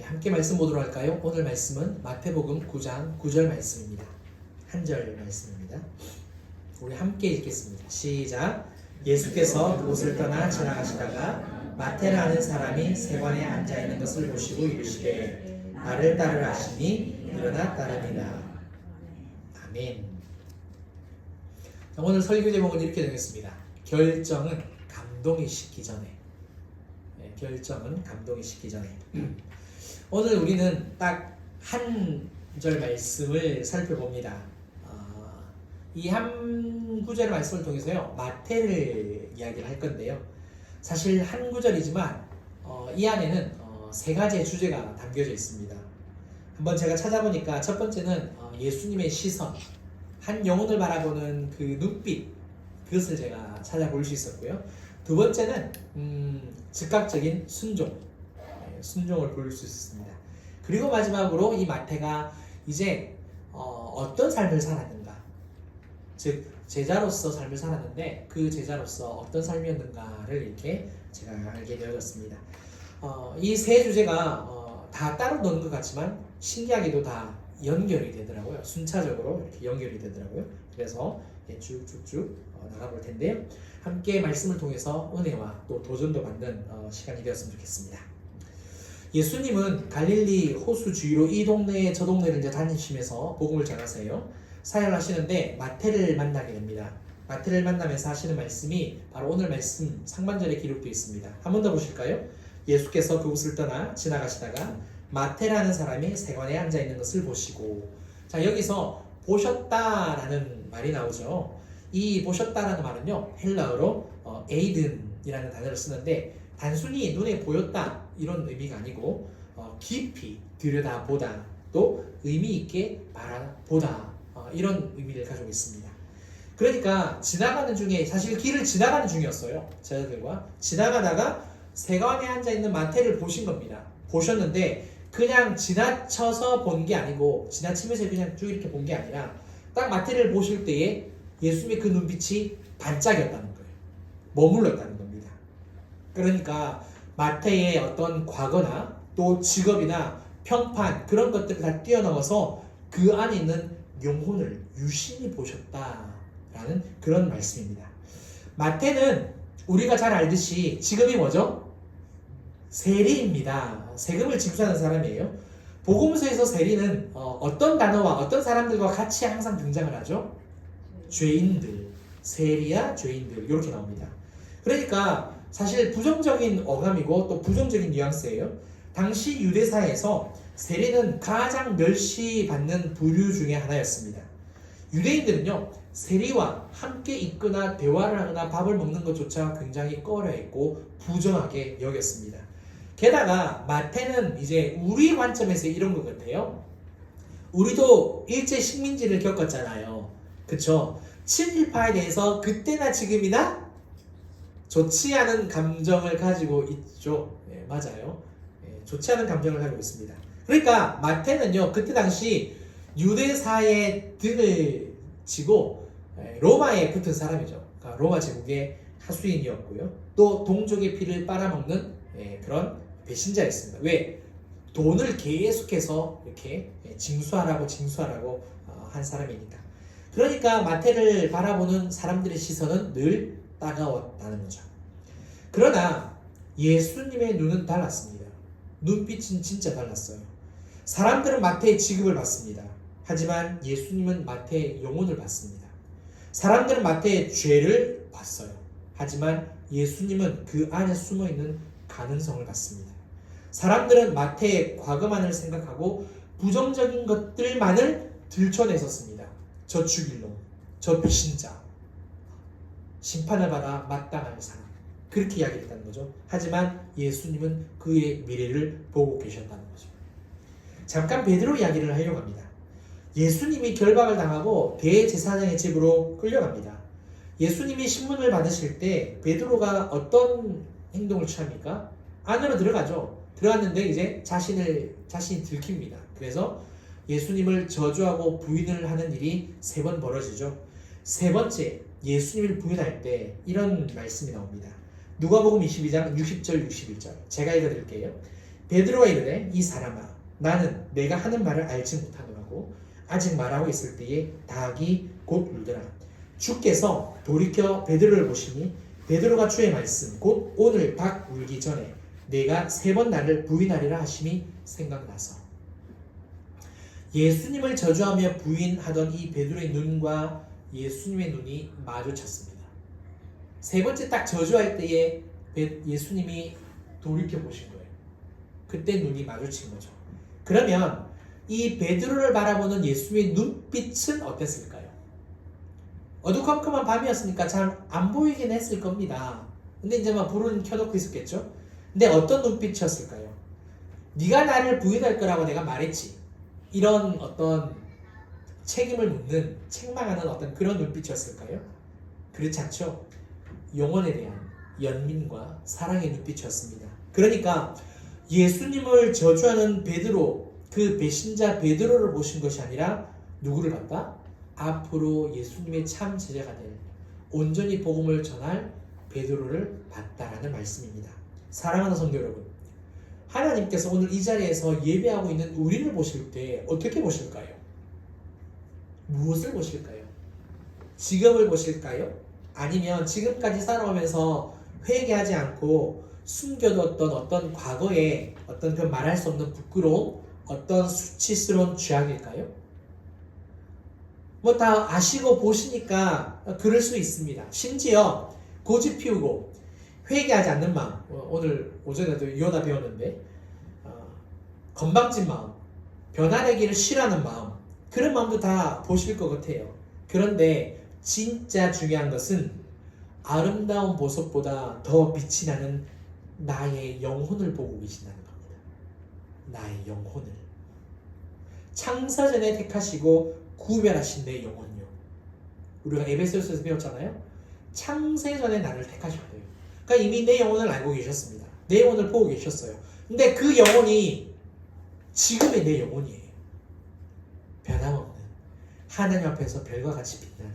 함께 말씀 보도록 할까요? 오늘 말씀은 마태복음 9장 9절 말씀입니다. 한 절 말씀입니다. 우리 함께 읽겠습니다. 시작. 예수께서 그곳을 떠나 지나가시다가 마태라는 사람이 세관에 앉아있는 것을 보시고 이르시되 나를 따르라 하시니 일어나 따릅니다. 아멘. 오늘 설교 제목은 이렇게 정했습니다. 결정은 감동이 식기 전에. 결정은 감동이 식기 전에. 오늘 우리는 딱 한 절 말씀을 살펴봅니다. 이 한 구절의 말씀을 통해서요, 마태를 이야기를 할 건데요. 사실 한 구절이지만 이 안에는 세 가지의 주제가 담겨져 있습니다. 한번 제가 찾아보니까 첫 번째는 예수님의 시선, 한 영혼을 바라보는 그 눈빛, 그것을 제가 찾아볼 수 있었고요. 두 번째는 즉각적인 순종, 순종을 볼 수 있습니다. 그리고 마지막으로 이 마태가 이제 어떤 삶을 살았는가, 즉 제자로서 삶을 살았는데 그 제자로서 어떤 삶이었는가를 이렇게 제가 알게 되어졌습니다. 이 세 주제가 다 따로 노는 것 같지만 신기하게도 다 연결이 되더라고요. 순차적으로 이렇게 연결이 되더라고요. 그래서 쭉쭉쭉 나가볼 텐데요. 함께 말씀을 통해서 은혜와 또 도전도 받는 시간이 되었으면 좋겠습니다. 예수님은 갈릴리 호수 주위로 이 동네 저 동네를 이제 다니시면서 복음을 전하세요. 사역을 하시는데 마태를 만나게 됩니다. 마태를 만나면서 하시는 말씀이 바로 오늘 말씀 상반절에 기록되어 있습니다. 한 번 더 보실까요? 예수께서 그곳을 떠나 지나가시다가 마태라는 사람이 세관에 앉아있는 것을 보시고, 자, 여기서 보셨다라는 말이 나오죠. 이 보셨다라는 말은요, 헬라어로 에이든이라는 단어를 쓰는데 단순히 눈에 보였다 이런 의미가 아니고 깊이 들여다보다, 또 의미 있게 바라보다, 이런 의미를 가지고 있습니다. 그러니까 지나가는 중에, 사실 길을 지나가는 중이었어요. 제자들과 지나가다가 세관에 앉아있는 마태를 보신 겁니다. 보셨는데 그냥 지나쳐서 본 게 아니고, 지나치면서 그냥 쭉 이렇게 본 게 아니라 딱 마태를 보실 때에 예수님의 그 눈빛이 반짝였다는 거예요. 머물렀다는 겁니다. 그러니까 마태의 어떤 과거나 또 직업이나 평판, 그런 것들을 다 뛰어넘어서 그 안에 있는 영혼을 유심히 보셨다라는 그런 말씀입니다. 마태는 우리가 잘 알듯이 직업이 뭐죠? 세리입니다. 세금을 징수하는 사람이에요. 복음서에서 세리는 어떤 단어와 어떤 사람들과 같이 항상 등장을 하죠? 죄인들, 세리야 죄인들, 이렇게 나옵니다. 그러니까 사실 부정적인 어감이고 또 부정적인 뉘앙스예요. 당시 유대사에서 세리는 가장 멸시받는 부류 중에 하나였습니다. 유대인들은요, 세리와 함께 있거나 대화를 하거나 밥을 먹는 것조차 굉장히 꺼려했고 부정하게 여겼습니다. 게다가 마태는 이제 우리 관점에서 이런 것 같아요. 우리도 일제 식민지를 겪었잖아요. 그쵸? 친일파에 대해서 그때나 지금이나 좋지 않은 감정을 가지고 있죠. 네, 맞아요. 네, 좋지 않은 감정을 가지고 있습니다. 그러니까 마태는요, 그때 당시 유대사의 등을 지고 로마에 붙은 사람이죠. 그러니까 로마 제국의 하수인이었고요. 또 동족의 피를 빨아먹는 그런 배신자였습니다. 왜? 돈을 계속해서 이렇게 징수하라고 한 사람이니까. 그러니까 마태를 바라보는 사람들의 시선은 늘 따가웠다는 거죠. 그러나 예수님의 눈은 달랐습니다. 눈빛은 진짜 달랐어요. 사람들은 마태의 직업을 봤습니다. 하지만 예수님은 마태의 영혼을 봤습니다. 사람들은 마태의 죄를 봤어요. 하지만 예수님은 그 안에 숨어있는 가능성을 봤습니다. 사람들은 마태의 과거만을 생각하고 부정적인 것들만을 들춰냈었습니다. 저 죽일 놈, 저 배신자, 심판을 받아 마땅한 사람, 그렇게 이야기했다는 거죠. 하지만 예수님은 그의 미래를 보고 계셨다는 거죠. 잠깐 베드로 이야기를 하려고 합니다. 예수님이 결박을 당하고 대제사장의 집으로 끌려갑니다. 예수님이 신문을 받으실 때 베드로가 어떤 행동을 취합니까? 안으로 들어가죠. 들어갔는데 이제 자신이 들킵니다. 그래서 예수님을 저주하고 부인을 하는 일이 3번 벌어지죠. 세 번째, 예수님을 부인할 때 이런 말씀이 나옵니다. 누가복음 22장 60절 61절 제가 읽어드릴게요. 베드로가 이르되 이 사람아 나는 내가 하는 말을 알지 못하노라고 아직 말하고 있을 때에 닭이 곧 울더라. 주께서 돌이켜 베드로를 보시니 베드로가 주의 말씀 곧 오늘 닭 울기 전에 내가 3번 나를 부인하리라 하심이 생각나서 예수님을 저주하며 부인하던 이 베드로의 눈과 예수님의 눈이 마주쳤습니다. 3번째 딱 저주할 때에 예수님이 돌이켜 보신 거예요. 그때 눈이 마주친 거죠. 그러면 이 베드로를 바라보는 예수님의 눈빛은 어땠을까요? 어두컴컴한 밤이었으니까 잘 안 보이긴 했을 겁니다. 근데 이제 막 불은 켜놓고 있었겠죠. 근데 어떤 눈빛이었을까요? 네가 나를 부인할 거라고 내가 말했지. 이런 어떤 책임을 묻는, 책망하는 어떤 그런 눈빛이었을까요? 그렇지 않죠. 영혼에 대한 연민과 사랑의 눈빛이었습니다. 그러니까 예수님을 저주하는 베드로, 그 배신자 베드로를 보신 것이 아니라 누구를 봤다? 앞으로 예수님의 참 제자가 될, 온전히 복음을 전할 베드로를 봤다라는 말씀입니다. 사랑하는 성도 여러분, 하나님께서 오늘 이 자리에서 예배하고 있는 우리를 보실 때 어떻게 보실까요? 무엇을 보실까요? 직업을 보실까요? 아니면 지금까지 살아오면서 회개하지 않고 숨겨뒀던 어떤 과거의 어떤 그 말할 수 없는 부끄러움, 어떤 수치스러운 죄악일까요? 뭐 다 아시고 보시니까 그럴 수 있습니다. 심지어 고집 피우고 회개하지 않는 마음, 오늘 오전에도 이어다 배웠는데 건방진 마음, 변화되기를 싫어하는 마음, 그런 마음도 다 보실 것 같아요. 그런데 진짜 중요한 것은 아름다운 보석보다 더 빛이 나는 나의 영혼을 보고 계신다는 겁니다. 나의 영혼을. 창사전에 택하시고 구별하신 내 영혼요. 우리가 에베소서에서 배웠잖아요. 창세전에 나를 택하셨대요. 그러니까 이미 내 영혼을 알고 계셨습니다. 내 영혼을 보고 계셨어요. 근데 그 영혼이 지금의 내 영혼이에요. 변함없는 하나님 앞에서 별과 같이 빛나는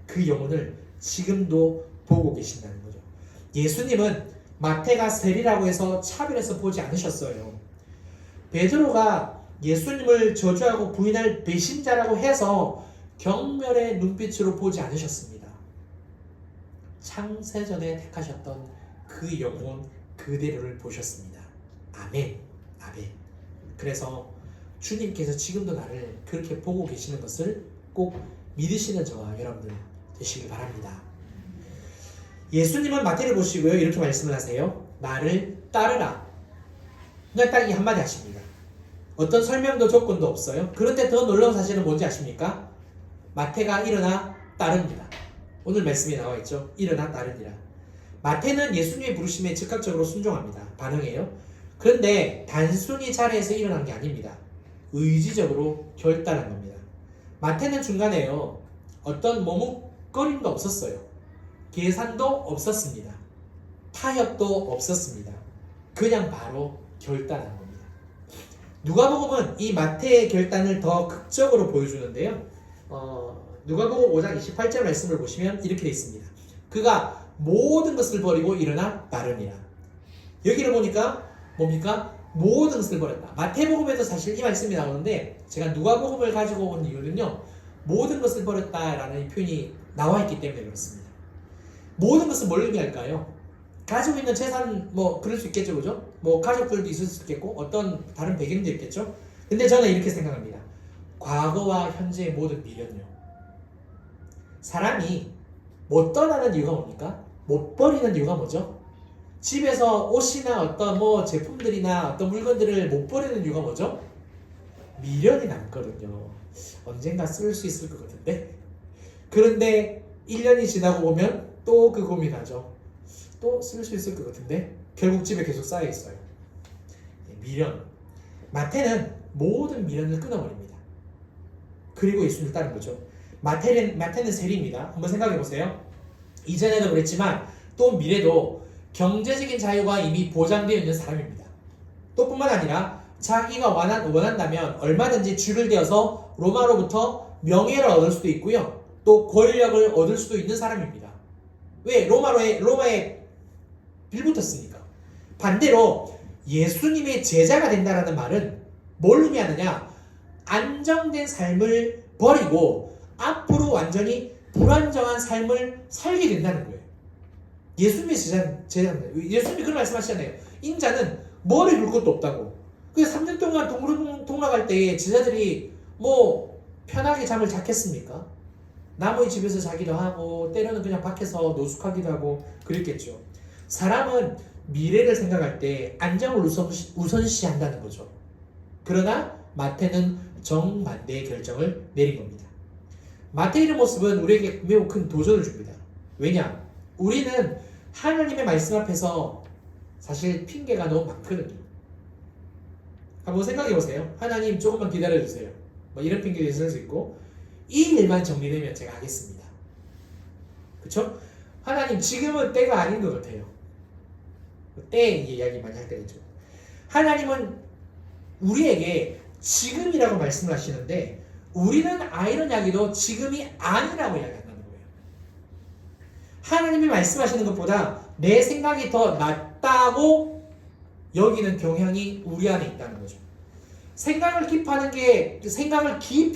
그 영혼을 지금도 보고 계신다는 거죠. 예수님은 마태가 세리라고 해서 차별해서 보지 않으셨어요. 베드로가 예수님을 저주하고 부인할 배신자라고 해서 경멸의 눈빛으로 보지 않으셨습니다. 창세전에 택하셨던 그 영혼 그대로를 보셨습니다. 아멘. 아멘. 그래서 주님께서 지금도 나를 그렇게 보고 계시는 것을 꼭 믿으시는 저와 여러분들 되시길 바랍니다. 예수님은 마태를 보시고요. 이렇게 말씀을 하세요. 나를 따르라. 그냥 딱 이 한마디 하십니다. 어떤 설명도 조건도 없어요. 그런데 더 놀라운 사실은 뭔지 아십니까? 마태가 일어나 따릅니다. 오늘 말씀이 나와 있죠. 일어나 따르니라. 마태는 예수님의 부르심에 즉각적으로 순종합니다. 반응해요. 그런데 단순히 자리에서 일어난 게 아닙니다. 의지적으로 결단한 겁니다. 마태는 중간에요. 어떤 머뭇거림도 없었어요. 계산도 없었습니다. 타협도 없었습니다. 그냥 바로 결단한 겁니다. 누가복음은 이 마태의 결단을 더 극적으로 보여주는데요. 누가복음 5장 28절 말씀을 보시면 이렇게 되어 있습니다. 그가 모든 것을 버리고 일어나 따르니라. 여기를 보니까 뭡니까? 모든 것을 버렸다. 마태복음에도 사실 이 말씀이 나오는데 제가 누가복음을 가지고 온 이유는요. 모든 것을 버렸다라는 이 표현이 나와 있기 때문에 그렇습니다. 모든 것은 뭘 의미할까요? 가지고 있는 재산 뭐 그럴 수 있겠죠, 그죠? 뭐 가족들도 있을 수 있겠고 어떤 다른 배경도 있겠죠. 근데 저는 이렇게 생각합니다. 과거와 현재의 모든 미련요. 사람이 못 떠나는 이유가 뭡니까? 못 버리는 이유가 뭐죠? 집에서 옷이나 어떤 뭐 제품들이나 어떤 물건들을 못 버리는 이유가 뭐죠? 미련이 남거든요. 언젠가 쓸 수 있을 것 같은데. 그런데 1년이 지나고 보면 또 그 고민하죠. 또 쓸 수 있을 것 같은데 결국 집에 계속 쌓여 있어요. 미련. 마태는 모든 미련을 끊어버립니다. 그리고 예수님을 따른 거죠. 마태는 세리입니다. 한번 생각해 보세요. 이전에도 그랬지만 또 미래도 경제적인 자유가 이미 보장되어 있는 사람입니다. 또 뿐만 아니라 자기가 원한다면 얼마든지 줄을 대어서 로마로부터 명예를 얻을 수도 있고요. 또 권력을 얻을 수도 있는 사람입니다. 왜? 로마에 빌붙었으니까. 반대로 예수님의 제자가 된다라는 말은 뭘 의미하느냐? 안정된 삶을 버리고 앞으로 완전히 불안정한 삶을 살게 된다는 거예요. 예수님의 제자입니다. 예수님이 그런 말씀하시잖아요. 인자는 머리 굴 것도 없다고. 그래서 3년 동안 동락할 때에 제자들이 뭐 편하게 잠을 잤겠습니까? 나무의 집에서 자기도 하고 때로는 그냥 밖에서 노숙하기도 하고 그랬겠죠. 사람은 미래를 생각할 때 안정을 우선시한다는 거죠. 그러나 마태는 정반대의 결정을 내린 겁니다. 마태의 모습은 우리에게 매우 큰 도전을 줍니다. 왜냐? 우리는 하나님의 말씀 앞에서 사실 핑계가 너무 많거든요. 한번 생각해 보세요. 하나님 조금만 기다려주세요. 뭐 이런 핑계를 쓸 수 있고, 이 일만 정리되면 제가 하겠습니다. 그쵸? 하나님 지금은 때가 아닌 것 같아요. 때 이야기 많이 할 때겠죠. 하나님은 우리에게 지금이라고 말씀을 하시는데 우리는 아이러니하게도 지금이 아니라고 이야기한다는 거예요. 하나님이 말씀하시는 것보다 내 생각이 더 낫다고 여기는 경향이 우리 안에 있다는 거죠. 생각을 기입히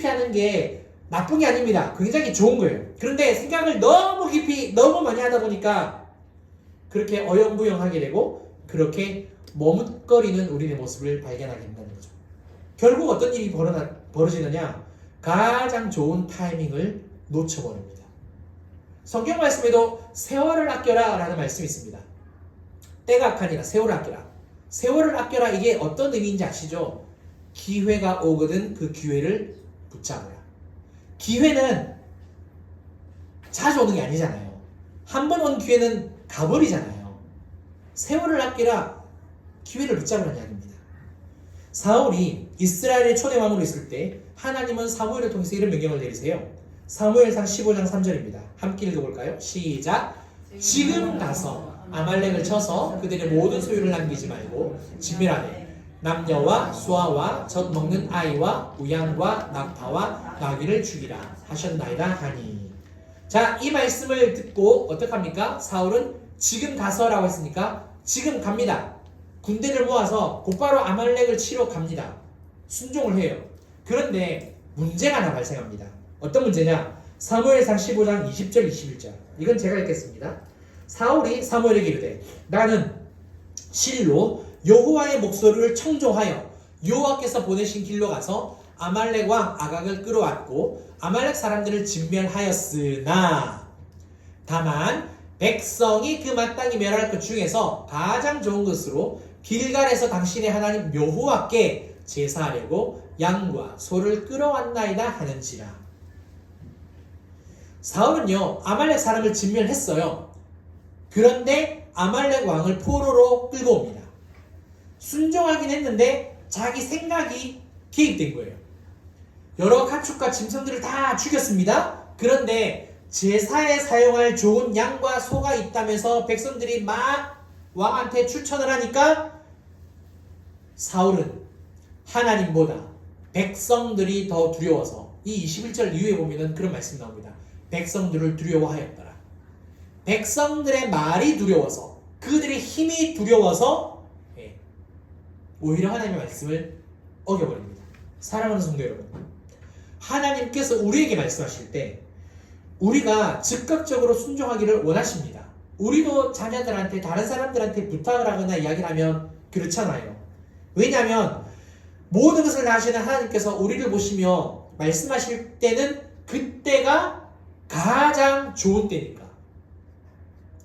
하는 게 나쁜 게 아닙니다. 굉장히 좋은 거예요. 그런데 생각을 너무 깊이 너무 많이 하다 보니까 그렇게 어영부영하게 되고 그렇게 머뭇거리는 우리의 모습을 발견하게 된다는 거죠. 결국 어떤 일이 벌어지느냐? 가장 좋은 타이밍을 놓쳐버립니다. 성경 말씀에도 세월을 아껴라 라는 말씀이 있습니다. 때가 악하니라 세월을 아껴라. 세월을 아껴라, 이게 어떤 의미인지 아시죠? 기회가 오거든 그 기회를 붙잡아라. 기회는 자주 오는 게 아니잖아요. 한 번 온 기회는 가버리잖아요. 세월을 아끼라, 기회를 붙잡으라는 이야기입니다. 사울이 이스라엘의 초대왕으로 있을 때 하나님은 사무엘을 통해서 이런 명령을 내리세요. 사무엘상 15장 3절입니다. 함께 읽어볼까요? 시작! 지금 가서 아말렉을 쳐서 그들의 모든 소유를 남기지 말고 진멸하되 남녀와 수아와 젖 먹는 아이와 우양과 낙타와 나귀를 죽이라 하셨나이다 하니. 자, 이 말씀을 듣고 어떡합니까? 사울은 지금 가서라고 했으니까 지금 갑니다. 군대를 모아서 곧바로 아말렉을 치러 갑니다. 순종을 해요. 그런데 문제가 하나 발생합니다. 어떤 문제냐? 사무엘상 15장 20절 21절. 이건 제가 읽겠습니다. 사울이 사무엘에게 이르되 나는 실로 여호와의 목소리를 청종하여 여호와께서 보내신 길로 가서 아말렉 왕 아각을 끌어왔고 아말렉 사람들을 진멸하였으나 다만 백성이 그 마땅히 멸할 것 중에서 가장 좋은 것으로 길갈에서 당신의 하나님 여호와께 제사하려고 양과 소를 끌어왔나이다 하는지라. 사울은요 아말렉 사람을 진멸했어요. 그런데 아말렉 왕을 포로로 끌고 옵니다. 순종하긴 했는데 자기 생각이 개입된 거예요. 여러 가축과 짐승들을 다 죽였습니다. 그런데 제사에 사용할 좋은 양과 소가 있다면서 백성들이 막 왕한테 추천을 하니까 사울은 하나님보다 백성들이 더 두려워서 이 21절 이후에 보면 그런 말씀이 나옵니다. 백성들을 두려워하였더라. 백성들의 말이 두려워서, 그들의 힘이 두려워서 오히려 하나님의 말씀을 어겨버립니다. 사랑하는 성도 여러분, 하나님께서 우리에게 말씀하실 때 우리가 즉각적으로 순종하기를 원하십니다. 우리도 자녀들한테, 다른 사람들한테 부탁을 하거나 이야기를 하면 그렇잖아요. 왜냐하면 모든 것을 다 하시는 하나님께서 우리를 보시며 말씀하실 때는 그때가 가장 좋은 때니까.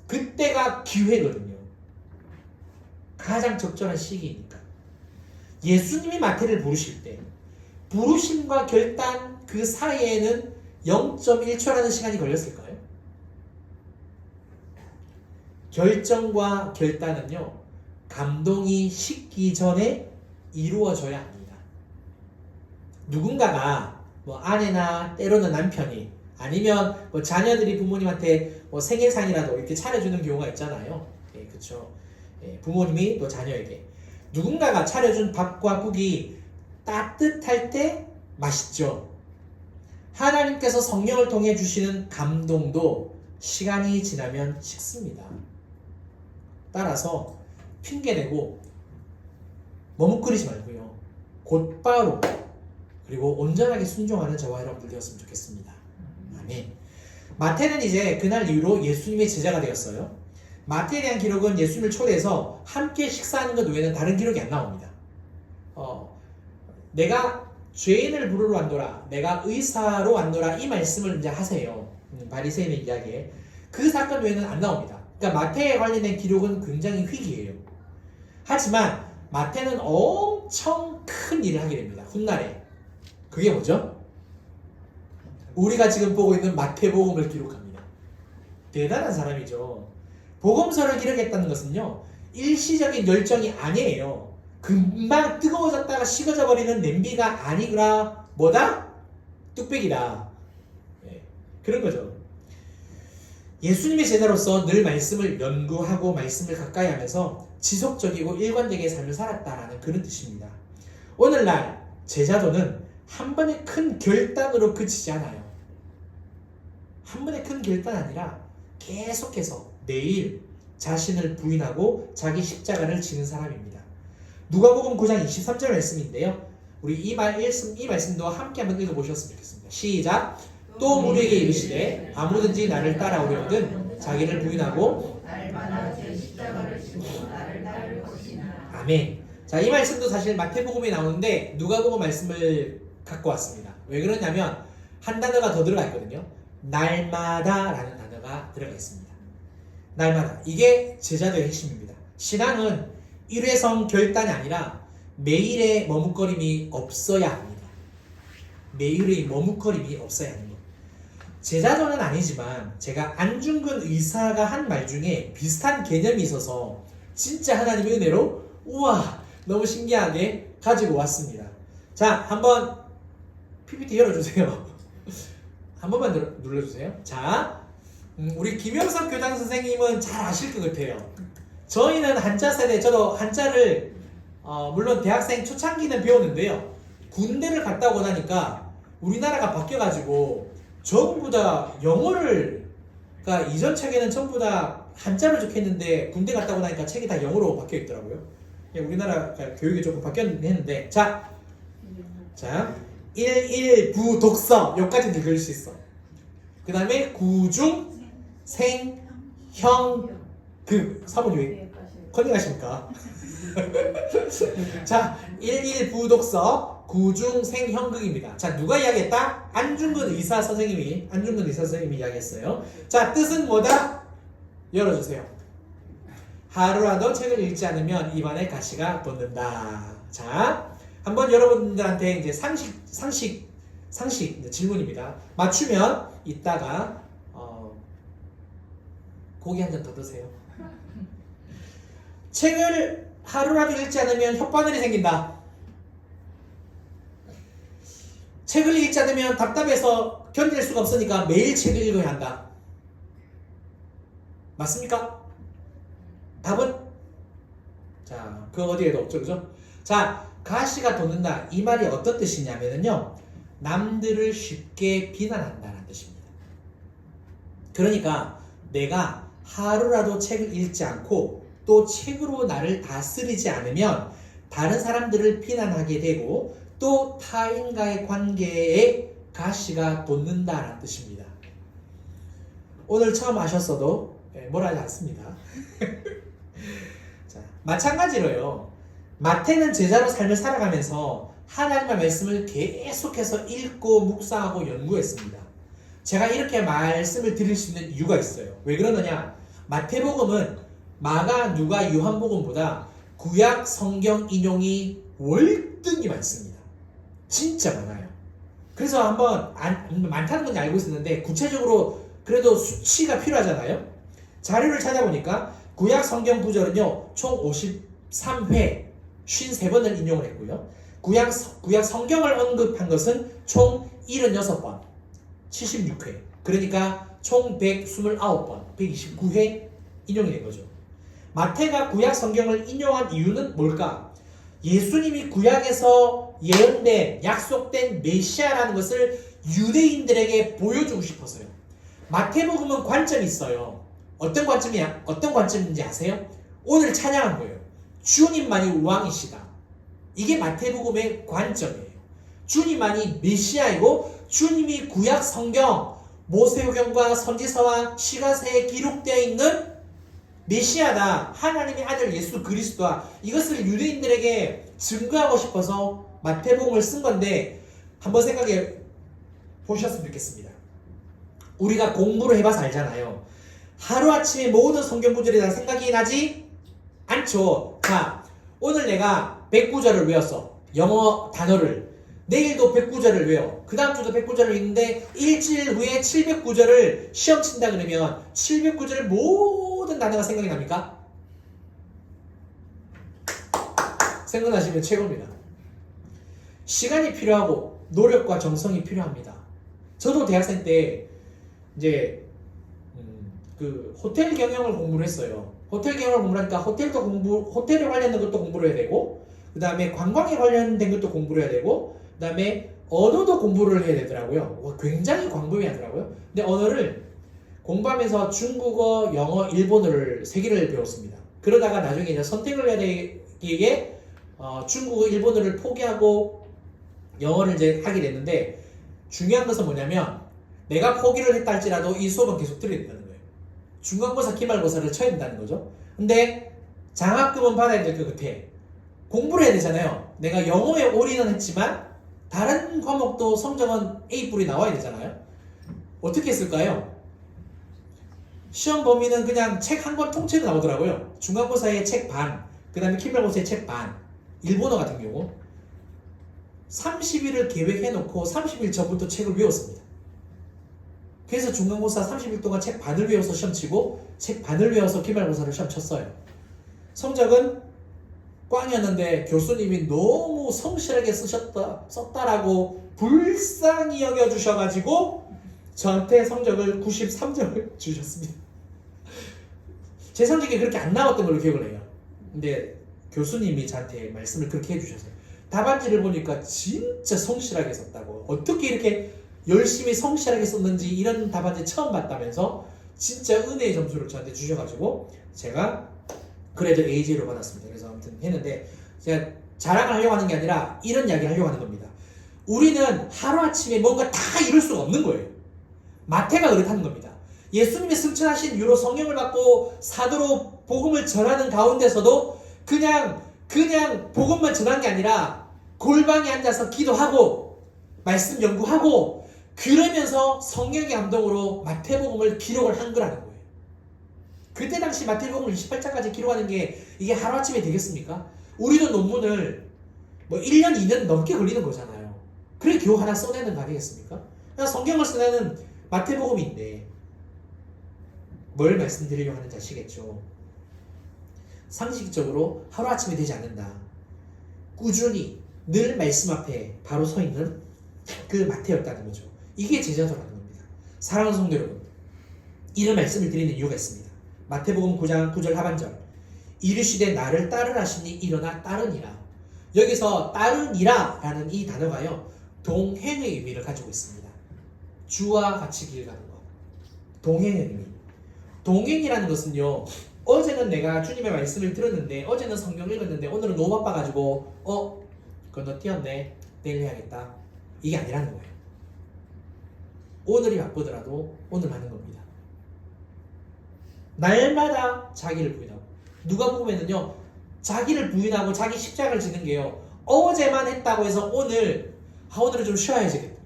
그때가 기회거든요. 가장 적절한 시기이니까. 예수님이 마태를 부르실 때 부르심과 결단 그 사이에는 0.1초라는 시간이 걸렸을까요? 결정과 결단은요 감동이 식기 전에 이루어져야 합니다. 누군가가 뭐 아내나 때로는 남편이 아니면 뭐 자녀들이 부모님한테 뭐 생일상이라도 이렇게 차려주는 경우가 있잖아요. 예, 그렇죠. 예, 부모님이 또 자녀에게 누군가가 차려준 밥과 국이 따뜻할 때 맛있죠. 하나님께서 성령을 통해 주시는 감동도 시간이 지나면 식습니다. 따라서 핑계대고 머뭇거리지 말고요. 곧바로 그리고 온전하게 순종하는 저와 여러분들 되었으면 좋겠습니다. 아멘. 마태는 이제 그날 이후로 예수님의 제자가 되었어요. 마태에 대한 기록은 예수님을 초대해서 함께 식사하는 것 외에는 다른 기록이 안 나옵니다. 내가 죄인을 부르러 왔노라, 내가 의사로 왔노라, 이 말씀을 이제 하세요. 바리새인의 이야기에 그 사건 외에는 안 나옵니다. 그러니까 마태에 관련된 기록은 굉장히 희귀해요. 하지만 마태는 엄청 큰 일을 하게 됩니다. 훗날에. 그게 뭐죠? 우리가 지금 보고 있는 마태복음을 기록합니다. 대단한 사람이죠. 복음서를 기록했다는 것은요, 일시적인 열정이 아니에요. 금방 뜨거워졌다가 식어져 버리는 냄비가 아니구나. 뭐다? 뚝배기다. 네, 그런 거죠. 예수님의 제자로서 늘 말씀을 연구하고 말씀을 가까이 하면서 지속적이고 일관되게 삶을 살았다라는 그런 뜻입니다. 오늘날 제자도는 한 번의 큰 결단으로 그치지 않아요. 한 번의 큰 결단 아니라 계속해서 매일 자신을 부인하고 자기 십자가를 지는 사람입니다. 누가복음 9장 23절 말씀인데요. 우리 이 말씀도 함께 한번 읽어보셨으면 좋겠습니다. 시작! 또 우리에게 이르시되 아무든지 나를 따라오려거든 자기를 부인하고 날마다 제 십자가를 지고 나를 따를 것이나. 아멘. 자, 이 말씀도 사실 마태복음에 나오는데 누가복음 말씀을 갖고 왔습니다. 왜 그러냐면 한 단어가 더 들어가 있거든요. 날마다 라는 단어가 들어가 있습니다. 날마다. 이게 제자도의 핵심입니다. 신앙은 일회성 결단이 아니라 매일의 머뭇거림이 없어야 합니다. 매일의 머뭇거림이 없어야 하는 것. 제자도는 아니지만 제가 안중근 의사가 한 말 중에 비슷한 개념이 있어서 진짜 하나님의 은혜로 우와 너무 신기하게 가지고 왔습니다. 자, 한번 PPT 열어주세요. 한 번만 눌러주세요. 자, 우리 김영석 교장 선생님은 잘 아실 것 같아요. 저희는 한자 세대, 저도 한자를 물론 대학생 초창기는 배웠는데요. 군대를 갔다 오고 나니까 우리나라가 바뀌어가지고 전부 다 영어를, 그러니까 이전 책에는 전부 다 한자를 적혀있는데 군대 갔다 오고 나니까 책이 다 영어로 바뀌어있더라고요. 우리나라 교육이 조금 바뀌었긴 했는데, 자 1부 독서 여기까지는 읽을 수 있어. 그 다음에 구중 생 형 그 사모님 왜 컨닝하십니까? 자, 1부 독서 구중 생 형극입니다. 자, 누가 이야기했다? 안중근 의사 선생님이 이야기했어요. 자, 뜻은 뭐다? 열어주세요. 하루라도 책을 읽지 않으면 입안에 가시가 돋는다. 자, 한번 여러분들한테 이제 상식 질문입니다. 맞추면 이따가 고기 한 잔 더 드세요. 책을 하루라도 읽지 않으면 혓바늘이 생긴다. 책을 읽지 않으면 답답해서 견딜 수가 없으니까 매일 책을 읽어야 한다. 맞습니까? 답은? 자, 그 어디에도 없죠, 그죠? 자, 가시가 돋는다. 이 말이 어떤 뜻이냐면요, 남들을 쉽게 비난한다는 뜻입니다. 그러니까 내가 하루라도 책을 읽지 않고 또 책으로 나를 다스리지 않으면 다른 사람들을 비난하게 되고 또 타인과의 관계에 가시가 돋는다는 뜻입니다. 오늘 처음 아셨어도 뭐라 하지 않습니다. 자, 마찬가지로요, 마태는 제자로 삶을 살아가면서 하나님의 말씀을 계속해서 읽고 묵상하고 연구했습니다. 제가 이렇게 말씀을 드릴 수 있는 이유가 있어요. 왜 그러느냐? 마태복음은 마가, 누가, 요한복음보다 구약 성경 인용이 월등히 많습니다. 진짜 많아요. 그래서 한번 많다는 건 알고 있었는데 구체적으로 그래도 수치가 필요하잖아요. 자료를 찾아보니까 구약 성경 구절은요, 총 53회 53번을 인용을 했고요. 구약 성경을 언급한 것은 총 76번 76회. 그러니까 총 129번 129회 인용이 된 거죠. 마태가 구약 성경을 인용한 이유는 뭘까? 예수님이 구약에서 예언된, 약속된 메시아라는 것을 유대인들에게 보여주고 싶어서요. 마태복음은 관점이 있어요. 어떤 관점인지 아세요? 오늘 찬양한 거예요. 주님만이 왕이시다. 이게 마태복음의 관점이에요. 주님만이 메시아이고 주님이 구약 성경 모세오경과 선지서와 시가서에 기록되어 있는 메시아다. 하나님의 아들 예수 그리스도와 이것을 유대인들에게 증거하고 싶어서 마태복음을 쓴 건데 한번 생각해 보셨으면 좋겠습니다. 우리가 공부를 해봐서 알잖아요. 하루아침에 모든 성경 구절이 다 생각이 나지 않죠. 자, 오늘 내가 100구절을 외웠어. 영어 단어를. 내일도 100구절을 외워. 그 다음 주도 100구절을 읽는데 일주일 후에 700구절을 시험 친다 그러면 700구절의 모든 단어가 생각이 납니까? 생각나시면 최고입니다. 시간이 필요하고 노력과 정성이 필요합니다. 저도 대학생 때 이제 그 호텔 경영을 공부를 했어요. 호텔 경영을 공부하니까 호텔에 관련된 것도 공부를 해야 되고, 그 다음에 관광에 관련된 것도 공부를 해야 되고, 그 다음에 언어도 공부를 해야 되더라고요. 굉장히 광범위하더라고요. 근데 언어를 공부하면서 중국어, 영어, 일본어를 3개를 배웠습니다. 그러다가 나중에 이제 선택을 해야 되기에 중국어, 일본어를 포기하고 영어를 이제 하게 됐는데, 중요한 것은 뭐냐면 내가 포기를 했다 할지라도 이 수업은 계속 들어야 된다는 거예요. 중간고사, 기말고사를 쳐야 된다는 거죠. 근데 장학금은 받아야 될 것 같아. 공부를 해야 되잖아요. 내가 영어에 올인은 했지만 다른 과목도 성적은 A+이 나와야 되잖아요. 어떻게 했을까요? 시험 범위는 그냥 책 한 권 통째로 나오더라고요. 중간고사에 책 반, 그 다음에 기말고사에 책 반. 일본어 같은 경우 30일을 계획해놓고 30일 전부터 책을 외웠습니다. 그래서 중간고사 30일 동안 책 반을 외워서 시험 치고 책 반을 외워서 기말고사를 시험 쳤어요. 성적은 꽝이었는데 교수님이 너무 성실하게 썼다라고 불쌍히 여겨주셔가지고 저한테 성적을 93점을 주셨습니다. 제 성적이 그렇게 안 나왔던 걸로 기억을 해요. 근데 교수님이 저한테 말씀을 그렇게 해주셨어요. 답안지를 보니까 진짜 성실하게 썼다고. 어떻게 이렇게 열심히 성실하게 썼는지 이런 답안지 처음 봤다면서 진짜 은혜의 점수를 저한테 주셔가지고 제가 그래도 AJ로 받았습니다. 그래서 아무튼 했는데 제가 자랑을 하려고 하는 게 아니라 이런 이야기를 하려고 하는 겁니다. 우리는 하루아침에 뭔가 다 이룰 수가 없는 거예요. 마태가 그렇다는 겁니다. 예수님이 승천하신 이후로 성령을 받고 사도로 복음을 전하는 가운데서도 그냥 복음만 전한 게 아니라 골방에 앉아서 기도하고 말씀 연구하고 그러면서 성령의 감동으로 마태복음을 기록을 한 거라는 거예요. 그때 당시 마태복음 28장까지 기록하는 게 이게 하루아침에 되겠습니까? 우리도 논문을 뭐 1년, 2년 넘게 걸리는 거잖아요. 그래 교우 하나 써내는 거 아니겠습니까? 그냥 성경을 써내는 마태복음인데 뭘 말씀드리려고 하는지 아시겠죠? 상식적으로 하루아침에 되지 않는다. 꾸준히 늘 말씀 앞에 바로 서 있는 그 마태였다는 거죠. 이게 제자도라는 겁니다. 사랑하는 성도 여러분, 이런 말씀을 드리는 이유가 있습니다. 마태복음 9장 9절 하반절 이르시되 나를 따르라시니 일어나 따르니라. 여기서 따르니라 라는 이 단어가요 동행의 의미를 가지고 있습니다. 주와 같이 길 가는 것, 동행의 의미. 동행이라는 것은요, 어제는 내가 주님의 말씀을 들었는데, 어제는 성경 읽었는데 오늘은 너무 바빠가지고 건너뛰었네, 내일 해야겠다, 이게 아니라는 거예요. 오늘이 바쁘더라도 오늘 하는 겁니다. 날마다 자기를 부인하고, 누가 보면은요 자기를 부인하고 자기 십자가를 지는 게요 어제만 했다고 해서 오늘은 좀 쉬어야지,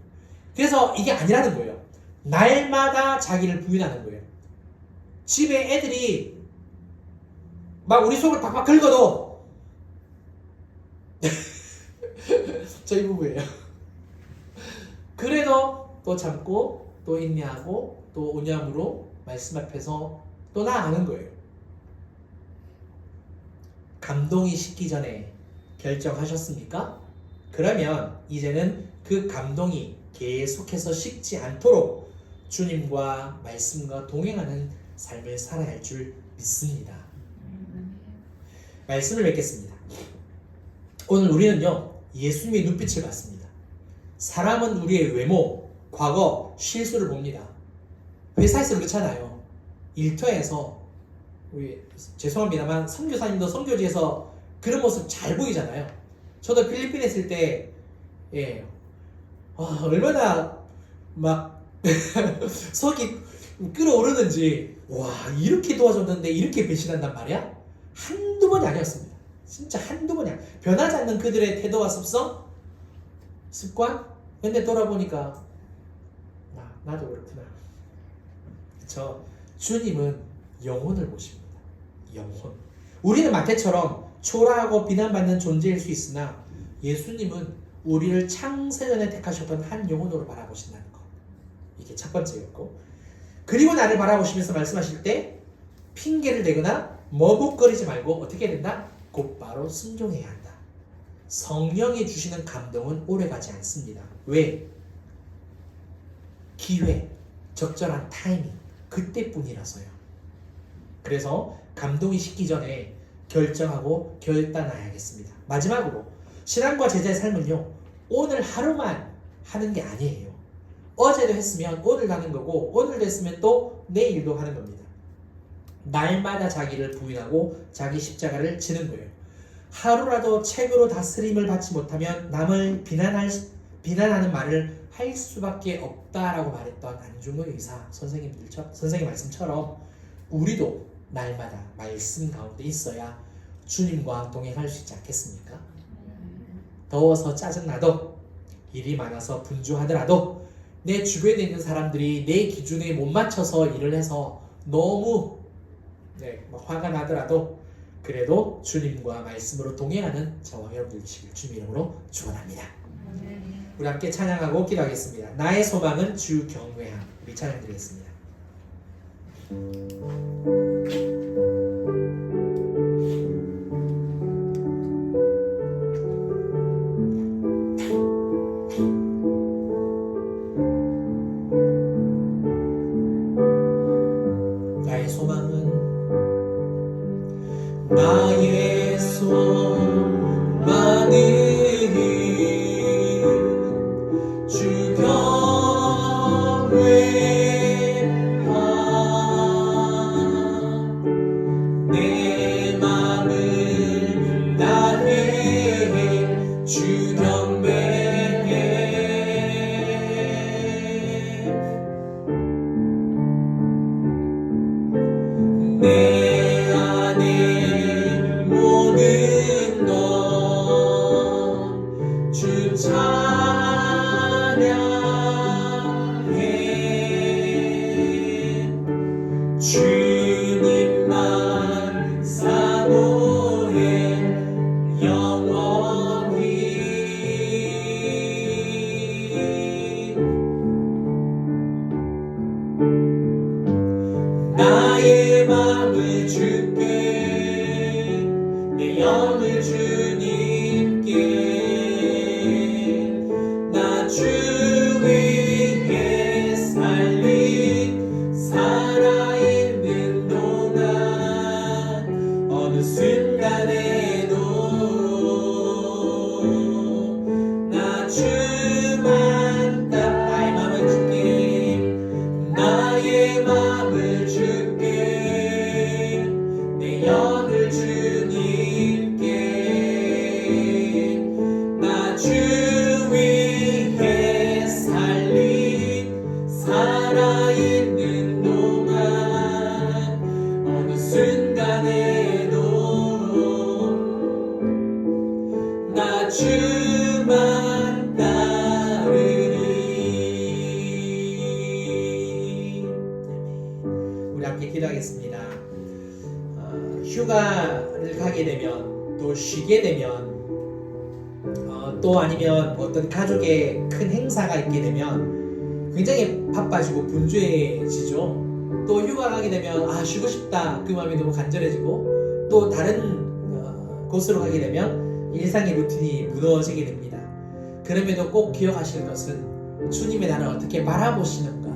그래서 이게 아니라는 거예요. 날마다 자기를 부인하는 거예요. 집에 애들이 막 우리 속을 팍팍 긁어도 저희 부부예요. 그래도 또 참고 또 인내하고 또 온유함으로 말씀 앞에서 또 나아가는 거예요. 감동이 식기 전에 결정하셨습니까? 그러면 이제는 그 감동이 계속해서 식지 않도록 주님과 말씀과 동행하는 삶을 살아야 할 줄 믿습니다. 말씀을 맺겠습니다. 오늘 우리는요 예수님의 눈빛을 봤습니다. 사람은 우리의 외모, 과거, 실수를 봅니다. 회사에서 그렇잖아요. 일터에서 죄송합니다만 선교사님도 선교지에서 그런 모습 잘 보이잖아요. 저도 필리핀에 있을 때 얼마나 막 속이 끓어오르는지 와 이렇게 도와줬는데 이렇게 배신한단 말이야? 한두 번이 아니었습니다. 진짜 한두 번이 아니야. 변하지 않는 그들의 태도와 습성? 습관? 근데 돌아보니까 나도 그렇구나. 주님은 영혼을 보십니다. 영혼. 우리는 마태처럼 초라하고 비난받는 존재일 수 있으나 예수님은 우리를 창세전에 택하셨던 한 영혼으로 바라보신다는 것. 이게 첫 번째였고, 그리고 나를 바라보시면서 말씀하실 때 핑계를 대거나 머뭇거리지 말고 어떻게 해야 된다? 곧바로 순종해야 한다. 성령이 주시는 감동은 오래가지 않습니다. 왜? 기회, 적절한 타이밍, 그때뿐이라서요. 그래서 감동이 식기 전에 결정하고 결단해야겠습니다. 마지막으로 신앙과 제자의 삶은요, 오늘 하루만 하는 게 아니에요. 어제도 했으면 오늘도 하는 거고, 오늘도 했으면 또 내일도 하는 겁니다. 날마다 자기를 부인하고 자기 십자가를 지는 거예요. 하루라도 책으로 다스림을 받지 못하면 남을 비난하는 말을 할 수밖에 없다라고 말했던 안중근 의사 선생님 말씀처럼 우리도 날마다 말씀 가운데 있어야 주님과 동행할 수 있지 않겠습니까? 더워서 짜증나도, 일이 많아서 분주하더라도, 내 주변에 있는 사람들이 내 기준에 못 맞춰서 일을 해서 너무 화가 나더라도 그래도 주님과 말씀으로 동행하는 저와 여러분들 되시길 주님 이름으로 축원합니다. 우리 함께 찬양하고 기도하겠습니다. 나의 소망은 주 경외함. 우리 찬양 드리겠습니다. 나의 소망은 주 경외함. 내 맘을 다해 주 경배해. 내 안에 모든 것 주 찬양해. 주님만 사모해 영원히. 나의 맘을 주께, 내 영을 주님께, 나 주 위에 살아있는 동안 어느 순간에도 나 주만 나의 맘을 주께, 나의 맘을 주께, 내 영을 주님께, 나 주 위에 살아있는 동안 어느 순간에도 나 주만 따르리. 우리 함께 기도하겠습니다. 휴가를 가게 되면, 또 쉬게 되면, 또 아니면 어떤 가족의 큰 행사가 있게 되면 굉장히 바빠지고 분주해지죠. 또 휴가 가게 되면 쉬고 싶다, 그 마음이 너무 간절해지고, 또 다른 곳으로 가게 되면 일상의 루틴이 무너지게 됩니다. 그럼에도 꼭 기억하실 것은 주님의 나를 어떻게 바라보시는가,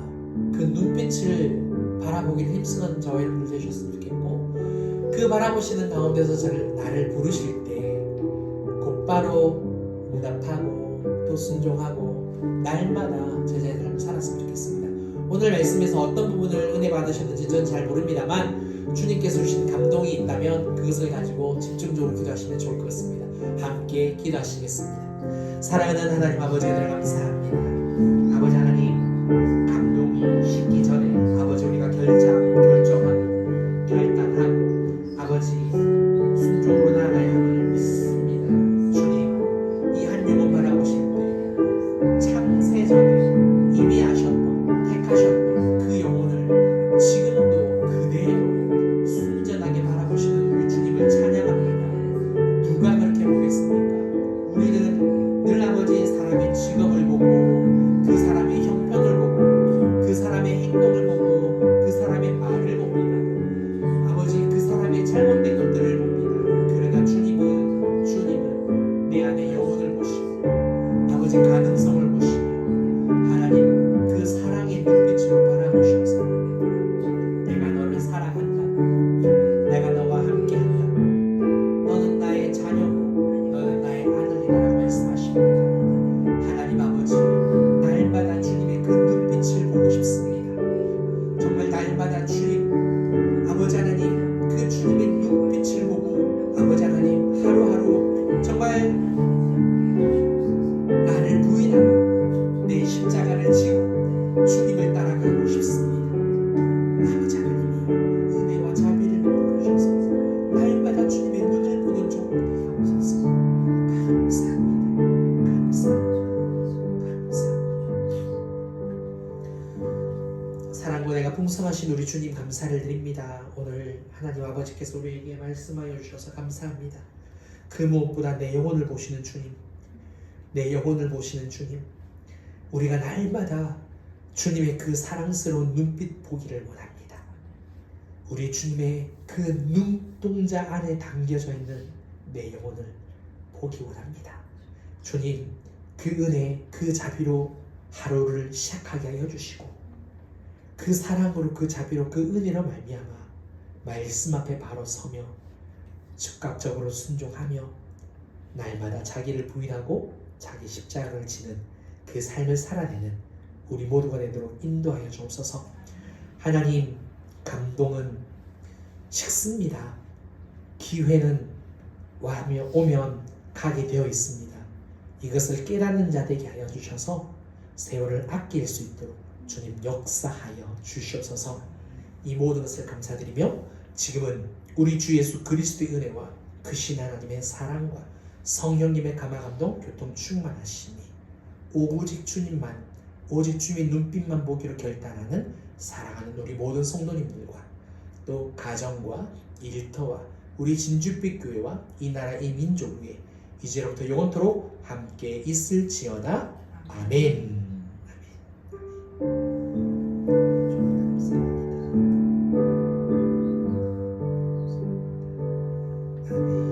그 눈빛을 바라보기를 힘쓰는 저와 여러분들 되셨으면 좋겠고, 그 바라보시는 가운데서 나를 부르실 때 곧바로 응답하고 또 순종하고 날마다 제자의 삶을 살았으면 좋겠습니다. 오늘 말씀에서 어떤 부분을 은혜 받으셨는지 저는 잘 모릅니다만 주님께서 주신 감동이 있다면 그것을 가지고 집중적으로 기도하시면 좋을 것 같습니다. 함께 기도하시겠습니다. 사랑하는 하나님 아버지, 은혜를 감사합니다. 아버지 하나님, 감동이 식기 전에 아버지 우리가 결정한 결단한 아버지 순종으로 나아가야 함을 믿습니다. 주님, 이 한 영혼 바라보실 때 창세전에 이미 아셨던 택하셨던 그 영혼을 지금도 그대로 순전하게 바라보시는 우리 주님을 찬양합니다. 누가 그렇게 보겠습니까? 우리는 늘 아버지 사람의 직업을 보고 그 사람의 형편을 보고 그 사람의 행동을 보고 그 사람의 말을 봅니다. 아버지 그 사람의 잘못된 것들을 봅니다. 그러나 주님은 내 안에 영혼을 보시고 아버지 가능성을 보시고 하나님 그 사랑의 눈빛으로 바라보셔서 내가 너를 사랑한다. 내가 너와 함께한다. 너는 나의 자녀고 너는 나의 아들이라고 말씀하십니다. 하나님 아버지, 날마다 주님의 그 눈빛을 보고 싶습니다. 정말 날마다 주님 아버지 하나님 그 주님의 눈빛을 보고 아버지 하나님 하루하루 정말 나를 부인하고 내 십자가를 지고 주님을 따라가고 싶습니다. 아버지 하나님이 은혜와 자비를 베풀으셔서 날마다 주님의 눈을 보는 종들이 하옵소서. 감사합니다. 감사합니다. 사랑과 내가 풍성하신 우리 주님 감사를 드립니다. 오늘 하나님 아버지께서 우리에게 말씀하여 주셔서 감사합니다. 그 무엇보다 내 영혼을 보시는 주님, 내 영혼을 보시는 주님, 우리가 날마다 주님의 그 사랑스러운 눈빛 보기를 원합니다. 우리 주님의 그 눈동자 안에 담겨져 있는 내 영혼을 보기 원합니다. 주님, 그 은혜, 그 자비로 하루를 시작하게 하여 주시고 그 사랑으로, 그 자비로, 그 은혜로 말미암아 말씀 앞에 바로 서며 즉각적으로 순종하며 날마다 자기를 부인하고 자기 십자가를 지는 그 삶을 살아내는 우리 모두가 되도록 인도하여 주옵소서. 하나님, 감동은 식습니다. 기회는 오면 가게 되어 있습니다. 이것을 깨닫는 자 되게 하여 주셔서 세월을 아낄 수 있도록 주님 역사하여 주시옵소서. 이 모든 것을 감사드리며 지금은 우리 주 예수 그리스도의 은혜와 크신 하나님의 사랑과 성령님의 감화감동 교통 충만하시니 오직 주님만, 오직 주님의 눈빛만 보기로 결단하는 사랑하는 우리 모든 성도님들과 또 가정과 일터와 우리 진주빛 교회와 이 나라 이 민족 위에 이제로부터 영원토록 함께 있을지어다. 아멘. 아멘.